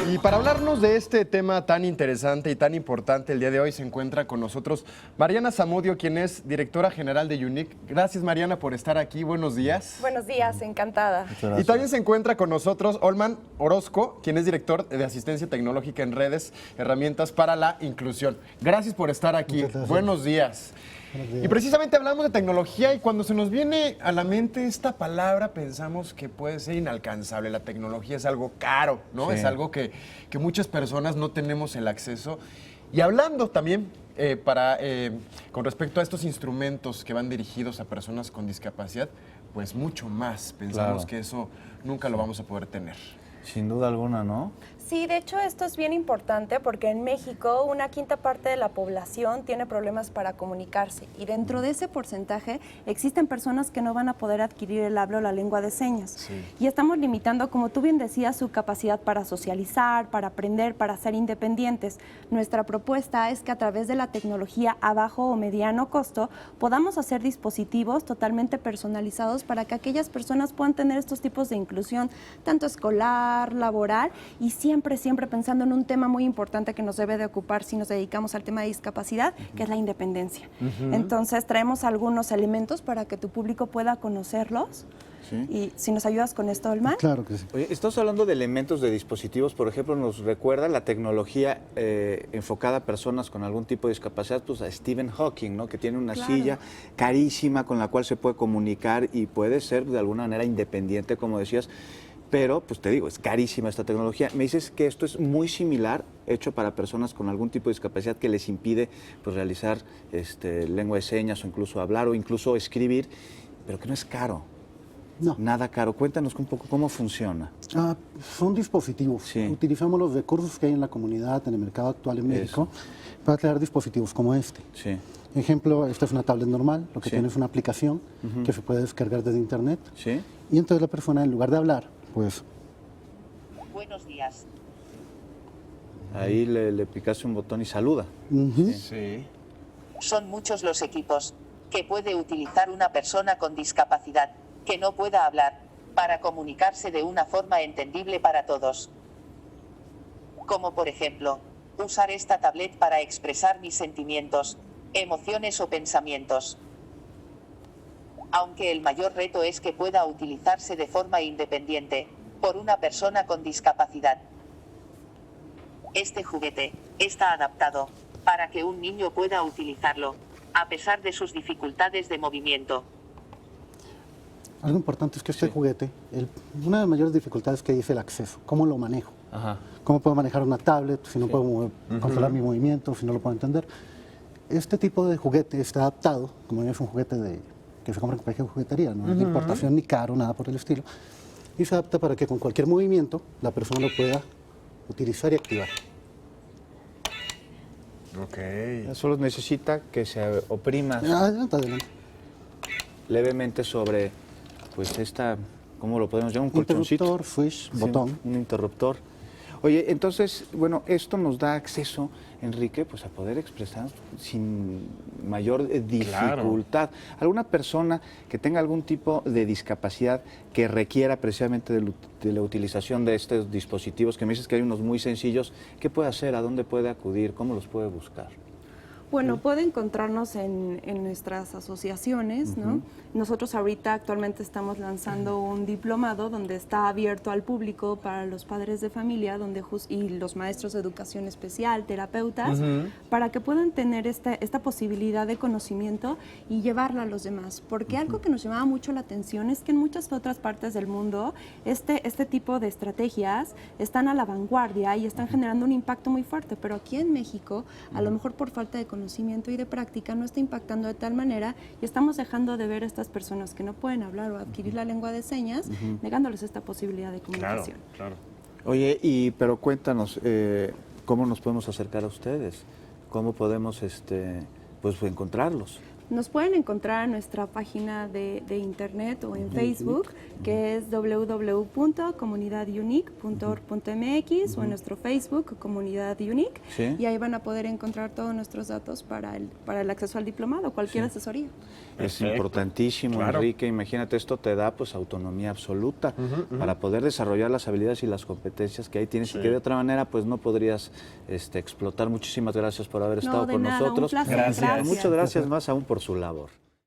Y para hablarnos de este tema tan interesante y tan importante, el día de hoy se encuentra con nosotros Mariana Zamudio, quien es directora general de Unique. Gracias, Mariana, por estar aquí. Buenos días. Buenos días, encantada. Y también se encuentra con nosotros Olman Orozco, quien es director de asistencia tecnológica en redes, herramientas para la inclusión. Gracias por estar aquí. Buenos días. Y precisamente hablamos de tecnología y cuando se nos viene a la mente esta palabra pensamos que puede ser inalcanzable. La tecnología es algo caro, ¿no? Sí. Es algo que muchas personas no tenemos el acceso. Y hablando también con respecto a estos instrumentos que van dirigidos a personas con discapacidad, pues mucho más. Pensamos que eso nunca lo vamos a poder tener. Sin duda alguna, ¿no? Sí, de hecho esto es bien importante porque en México una quinta parte de la población tiene problemas para comunicarse y dentro de ese porcentaje existen personas que no van a poder adquirir el habla o la lengua de señas. Sí. Y estamos limitando, como tú bien decías, su capacidad para socializar, para aprender, para ser independientes. Nuestra propuesta es que a través de la tecnología a bajo o mediano costo podamos hacer dispositivos totalmente personalizados para que aquellas personas puedan tener estos tipos de inclusión, tanto escolar, laboral y siempre pensando en un tema muy importante que nos debe de ocupar si nos dedicamos al tema de discapacidad, que es la independencia. Entonces traemos algunos elementos para que tu público pueda conocerlos. Sí. Y si nos ayudas con esto, Olman. Claro que sí. Oye, estamos hablando de elementos de dispositivos, por ejemplo, nos recuerda la tecnología enfocada a personas con algún tipo de discapacidad, pues a Stephen Hawking, ¿no? Que tiene una silla carísima con la cual se puede comunicar y puede ser de alguna manera independiente, como decías. Pero, pues te digo, es carísima esta tecnología. Me dices que esto es muy similar, hecho para personas con algún tipo de discapacidad que les impide pues, realizar lengua de señas o incluso hablar o incluso escribir, pero que no es caro. No. Nada caro. Cuéntanos un poco cómo funciona. Son dispositivos. Sí. Utilizamos los recursos que hay en la comunidad, en el mercado actual en México, para crear dispositivos como este. Sí. Ejemplo, esta es una tablet normal, lo que Sí. tiene es una aplicación que se puede descargar desde internet. Sí. Y entonces la persona, en lugar de hablar, pues Buenos días. Ahí le picaste un botón y saluda. Sí. Son muchos los equipos que puede utilizar una persona con discapacidad que no pueda hablar para comunicarse de una forma entendible para todos. Como por ejemplo, usar esta tablet para expresar mis sentimientos, emociones o pensamientos. Aunque el mayor reto es que pueda utilizarse de forma independiente por una persona con discapacidad. Este juguete está adaptado para que un niño pueda utilizarlo, a pesar de sus dificultades de movimiento. algo importante es que este juguete, una de las mayores dificultades que hay es el acceso. ¿Cómo lo manejo? Ajá. ¿Cómo puedo manejar una tablet si no puedo controlar mi movimiento, si no lo puedo entender? Este tipo de juguete está adaptado, como es un juguete que se compra en cualquier juguetería, no es de importación ni caro, nada por el estilo, y se adapta para que con cualquier movimiento la persona lo pueda utilizar y activar. Ok. Solo necesita que se oprima Adelante. levemente sobre, pues ¿cómo lo podemos llamar? Un colchoncito. Interruptor, switch, Sí, botón. un interruptor. Oye, entonces, bueno, esto nos da acceso, Enrique, pues a poder expresar sin mayor dificultad. ¿Alguna persona que tenga algún tipo de discapacidad que requiera precisamente de la utilización de estos dispositivos, que me dices que hay unos muy sencillos, qué puede hacer? ¿A dónde puede acudir? ¿Cómo los puede buscar? Bueno, puede encontrarnos en nuestras asociaciones, ¿no? Nosotros ahorita actualmente estamos lanzando un diplomado donde está abierto al público para los padres de familia y los maestros de educación especial, terapeutas, para que puedan tener esta posibilidad de conocimiento y llevarla a los demás. Porque algo que nos llamaba mucho la atención es que en muchas otras partes del mundo este tipo de estrategias están a la vanguardia y están generando un impacto muy fuerte, pero aquí en México, a lo mejor por falta de conocimiento y de práctica, no está impactando de tal manera y estamos dejando de ver a estas personas que no pueden hablar o adquirir la lengua de señas, negándoles esta posibilidad de comunicación. Claro. Oye, pero cuéntanos, ¿cómo nos podemos acercar a ustedes? ¿Cómo podemos pues encontrarlos? Nos pueden encontrar en nuestra página de internet o en Facebook, que es www.comunidadunique.org.mx o en nuestro Facebook, Comunidad Unique, Sí. y ahí van a poder encontrar todos nuestros datos para el acceso al diplomado, cualquier asesoría. Es Perfecto. importantísimo, Claro. Enrique. Imagínate, esto te da pues autonomía absoluta para poder desarrollar las habilidades y las competencias que ahí tienes y que de otra manera pues no podrías explotar. Muchísimas gracias por haber estado de con nada, nosotros. un placer, Gracias. gracias. Muchas gracias más aún por su labor.